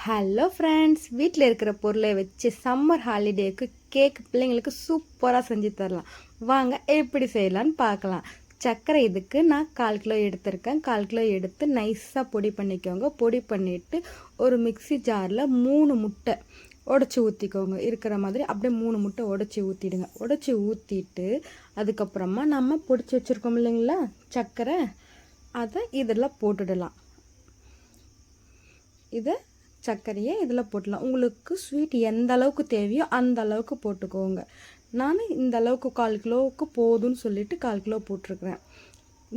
Hello friends, வீட்டில் இருக்கிற பொருளை வச்சு சம்மர் ஹாலிடேக்கு கேக் பிள்ளைங்களுக்கு சூப்பராக செஞ்சு தரலாம். வாங்க எப்படி செய்யலான்னு பார்க்கலாம். சர்க்கரை இதுக்கு நான் 1/4 கிலோ எடுத்திருக்கேன். 1/4 கிலோ எடுத்து நைஸாக பொடி பண்ணிக்கோங்க. பொடி பண்ணிவிட்டு ஒரு மிக்ஸி ஜாரில் 3 முட்டை உடச்சி ஊற்றிக்கோங்க. இருக்கிற மாதிரி அப்படியே 3 முட்டை உடச்சி ஊற்றிடுங்க. உடச்சி ஊற்றிட்டு அதுக்கப்புறமா நம்ம பொடிச்சு வச்சுருக்கோம் இல்லைங்களா சர்க்கரை, அதை இதில் போட்டுடலாம். இதை சர்க்கரையை இதில் போட்டலாம். உங்களுக்கு ஸ்வீட் எந்த அளவுக்கு தேவையோ அந்த அளவுக்கு போட்டுக்கோங்க. நான் இந்த அளவுக்கு 1/4 கிலோவுக்கு போதும்னு சொல்லிட்டு 1/4 கிலோ போட்டிருக்கிறேன்.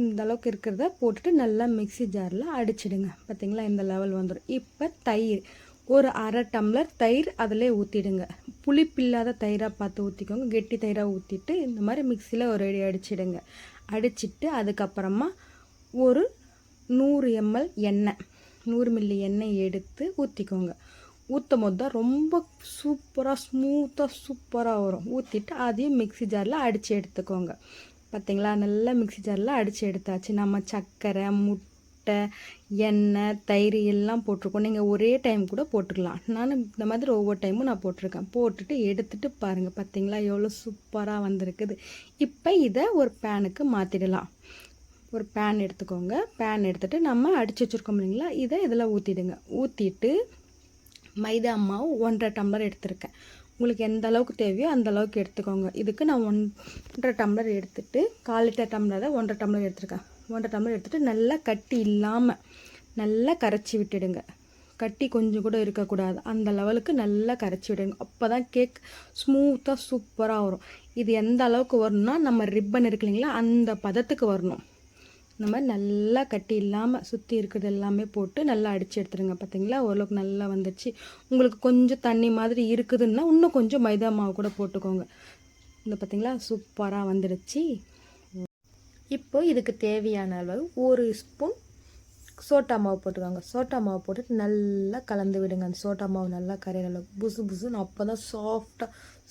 இந்த அளவுக்கு இருக்கிறத போட்டுட்டு நல்லா மிக்ஸி ஜாரில் அடிச்சிடுங்க. பார்த்திங்களா, இந்த லெவல் வந்துடும். இப்போ தயிர் ஒரு 1/2 டம்ளர் தயிர் அதிலே ஊற்றிடுங்க. புளிப்பில்லாத தயிராக பார்த்து ஊற்றிக்கோங்க. கெட்டி தயிராக ஊற்றிட்டு இந்த மாதிரி மிக்சியில் ஒரு அடி அடிச்சிடுங்க. அடிச்சிட்டு அதுக்கப்புறமா ஒரு 100 ml எண்ணெய், 100 மில்லி எண்ணெய் எடுத்து ஊற்றிக்கோங்க. ஊற்றும் போது தான் ரொம்ப சூப்பராக ஸ்மூத்தாக சூப்பராக வரும். ஊற்றிட்டு அதையும் மிக்ஸி ஜாரில் அடித்து எடுத்துக்கோங்க. பார்த்திங்களா, நல்லா மிக்ஸி ஜாரில் அடித்து எடுத்தாச்சு. நம்ம சர்க்கரை, முட்டை, எண்ணெய், தயிர் எல்லாம் போட்டிருக்கோம். நீங்கள் ஒரே டைம் கூட போட்டுக்கலாம். நான் இந்த மாதிரி ஒவ்வொரு டைமும் நான் போட்டிருக்கேன். போட்டுட்டு எடுத்துகிட்டு பாருங்கள். பார்த்திங்களா, எவ்வளோ சூப்பராக வந்திருக்குது. இப்போ இதை ஒரு பேனுக்கு மாற்றிடலாம். ஒரு பேன் எடுத்துக்கோங்க. பேன் எடுத்துகிட்டு நம்ம அடித்து வச்சுருக்கோம் இல்லைங்களா, இதை இதில் ஊற்றிடுங்க. ஊற்றிட்டு மைதா மாவு 1.5 டம்ளர் எடுத்திருக்கேன். உங்களுக்கு எந்த அளவுக்கு தேவையோ அந்த அளவுக்கு எடுத்துக்கோங்க. இதுக்கு நான் 1.5 டம்ளர் எடுத்துகிட்டு 1/4 லிட்டர் டம்ளரை 1.5 டம்ளர் எடுத்துருக்கேன். 1.5 டம்ளர் எடுத்துகிட்டு நல்லா கட்டி இல்லாமல் நல்லா கரைச்சி விட்டுடுங்க. கட்டி கொஞ்சம் கூட இருக்கக்கூடாது. அந்த லெவலுக்கு நல்லா கரைச்சி விடுங்க. அப்போ தான் கேக் ஸ்மூத்தாக சூப்பராக வரும். இது எந்த அளவுக்கு வரணும்னா நம்ம ரிப்பன் இருக்கு இல்லைங்களா, அந்த பதத்துக்கு வரணும். இந்த மாதிரி நல்லா கட்டி இல்லாமல் சுற்றி இருக்கிறது எல்லாமே போட்டு நல்லா அடித்து எடுத்துடுங்க. பார்த்திங்களா, ஓரளவுக்கு நல்லா வந்துடுச்சு. உங்களுக்கு கொஞ்சம் தண்ணி மாதிரி இருக்குதுன்னா இன்னும் கொஞ்சம் மைதா மாவு கூட போட்டுக்கோங்க. இந்த பார்த்திங்களா சூப்பராக வந்துடுச்சு. இப்போ இதுக்கு தேவையான அளவு 1 ஸ்பூன் சோட்டா மாவு போட்டுக்கோங்க. சோட்டா மாவு போட்டுட்டு நல்லா கலந்து விடுங்க. அந்த சோட்டா மாவு நல்லா கரையிற அளவுக்கு புசு புசுன்னு, அப்போ தான் சாஃப்டாக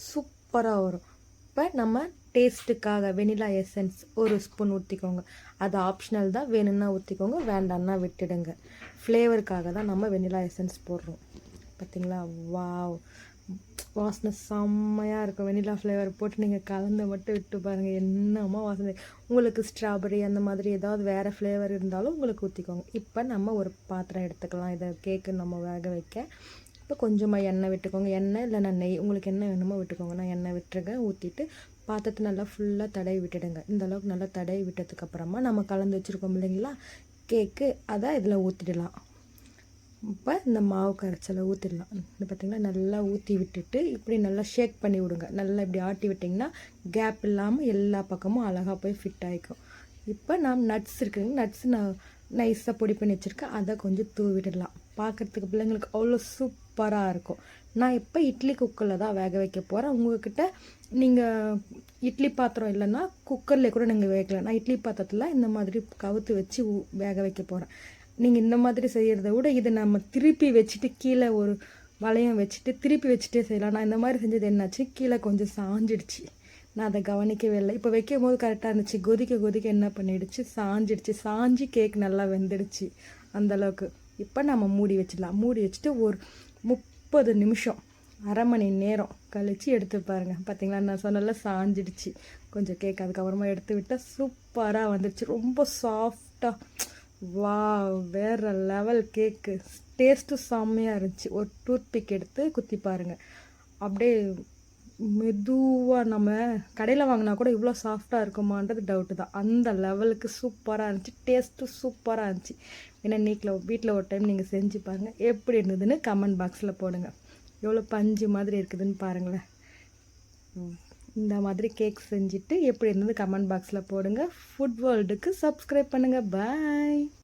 சூப்பராக வரும். இப்போ நம்ம டேஸ்ட்டுக்காக வெனிலா எசன்ஸ் 1 ஸ்பூன் ஊற்றிக்கோங்க. அது ஆப்ஷனல் தான், வேணும்னா ஊற்றிக்கோங்க, வேண்டாம்னா விட்டுடுங்க. ஃப்ளேவருக்காக தான் நம்ம வெனிலா எசன்ஸ் போடுறோம். பார்த்திங்களா, வாவ், வாசனை செம்மையாக இருக்கும். வெனிலா ஃப்ளேவர் போட்டு நீங்கள் கலந்து மட்டும் விட்டு பாருங்கள், என்னமா வாசனை. உங்களுக்கு ஸ்ட்ராபெரி அந்த மாதிரி ஏதாவது வேறு ஃப்ளேவர் இருந்தாலும் உங்களுக்கு ஊற்றிக்கோங்க. இப்போ நம்ம ஒரு பாத்திரம் எடுத்துக்கலாம். இதை கேக்கு நம்ம வேக வைக்க. இப்போ கொஞ்சமாக எண்ணெய் விட்டுக்கோங்க. எண்ணெய் இல்லைன்னா நெய், உங்களுக்கு என்ன வேணுமோ விட்டுக்கோங்க. நான் எண்ணெய் விட்டுருக்கேன். ஊற்றிட்டு பாத்திரத்தை நல்லா ஃபுல்லாக தடவி விட்டுடுங்க. இந்த அளவுக்கு நல்லா தடவி விட்டதுக்கப்புறமா நம்ம கலந்து வச்சுருக்கோம் இல்லைங்களா கேக்கு, அதை இதில் ஊற்றிடலாம். இப்போ இந்த மாவு கரைச்சலை ஊற்றிடலாம். இந்த பார்த்திங்கன்னா நல்லா ஊற்றி விட்டுட்டு இப்படி நல்லா ஷேக் பண்ணி விடுங்க. நல்லா இப்படி ஆட்டி விட்டிங்கன்னா கேப் இல்லாமல் எல்லா பக்கமும் அழகாக போய் ஃபிட் ஆகிக்கும். இப்போ நான் நட்ஸ் இருக்குங்க, நட்ஸ் நான் நைஸாக பொடி பண்ணி வச்சுருக்கேன். அதை கொஞ்சம் தூவி விட்டுடலாம். பார்க்குறதுக்கு பிள்ளைங்களுக்கு அவ்வளோ சூப்பராக இருக்கும். நான் இப்போ இட்லி குக்கரில் தான் வேக வைக்க போகிறேன். உங்கள்கிட்ட நீங்கள் இட்லி பாத்திரம் இல்லைன்னா குக்கரில் கூட நீங்கள் வேகலாம். நான் இட்லி பாத்திரத்தில் இந்த மாதிரி கவுத்து வச்சு வேக வைக்க போகிறேன். நீங்கள் இந்த மாதிரி செய்கிறத விட இதை நம்ம திருப்பி வச்சுட்டு கீழே ஒரு வளையம் வச்சுட்டு திருப்பி வச்சுட்டே செய்யலாம். நான் இந்த மாதிரி செஞ்சது என்னாச்சு, கீழே கொஞ்சம் சாஞ்சிடுச்சு. நான் அதை கவனிக்கவே இல்லை. இப்போ வைக்கும் போது கரெக்டாக இருந்துச்சு. கொதிக்க கொதிக்க என்ன பண்ணிடுச்சு, சாஞ்சிடுச்சு. சாஞ்சி கேக் நல்லா வெந்துடுச்சு அந்தளவுக்கு. இப்போ நம்ம மூடி வச்சிடலாம். மூடி வச்சுட்டு ஒரு 30 நிமிஷம், அரை மணி நேரம் கழித்து எடுத்து பாருங்கள். பார்த்திங்களா, நான் சொன்னல சாஞ்சிடுச்சு கொஞ்சம் கேக். அதுக்கப்புறமா எடுத்து விட்டால் சூப்பராக வந்துடுச்சு. ரொம்ப சாஃப்டாக, வா, வேறு லெவல் கேக்கு. டேஸ்ட்டும் செம்மையாக இருந்துச்சு. ஒரு டூத்பிக் எடுத்து குத்தி பாருங்கள். அப்படியே மெதுவாக, நம்ம கடையில் வாங்கினா கூட இவ்வளோ சாஃப்டாக இருக்குமான்றது டவுட்டு தான். அந்த லெவலுக்கு சூப்பராக இருந்துச்சு. டேஸ்ட்டும் சூப்பராக இருந்துச்சு. ஏன்னா வீட்டில் ஒரு டைம் நீங்கள் செஞ்சு பாருங்கள். எப்படி இருந்ததுன்னு கமெண்ட் பாக்ஸில் போடுங்க. எவ்வளோ பஞ்சு மாதிரி இருக்குதுன்னு பாருங்களேன். இந்த மாதிரி கேக் செஞ்சுட்டு எப்படி இருந்தது கமெண்ட் பாக்ஸில் போடுங்க. ஃபுட் வேர்ல்டுக்கு சப்ஸ்கிரைப் பண்ணுங்கள். பாய்.